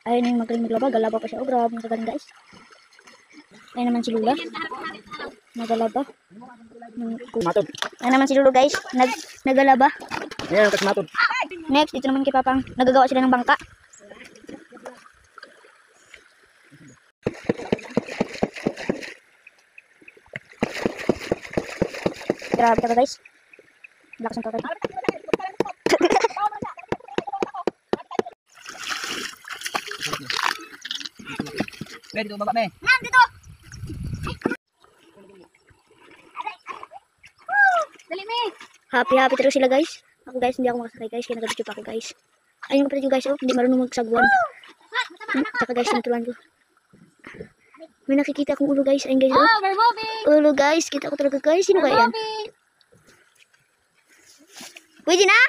Ayun yung magaling maglaba. Galaba pa siya. Oh, grabe yung kagaling guys. Ayun naman si Lula. Nagalaba. Ayun naman si Lulu guys. Nagalaba. Ayan, kasmatod. Next, dito naman kay Papang. Nagagawa sila ng bangka. Grabe ka guys. Lakas ng kakay. Pwede dito, baba me. Ma'am, dito! Dali me! Happy talaga sila guys. Ako guys, hindi ako makasakay guys. Kaya nag-video pa ako guys. Ayun ko pala yung guys, oh. Hindi marunong magsagwan. Tsaka guys, tinuturuan ko. May nakikita akong ulo guys. Ayun guys, oh. Oh, we're moving! Ulo guys. Kita ko talaga guys. Sino kaya yan? Pwede na?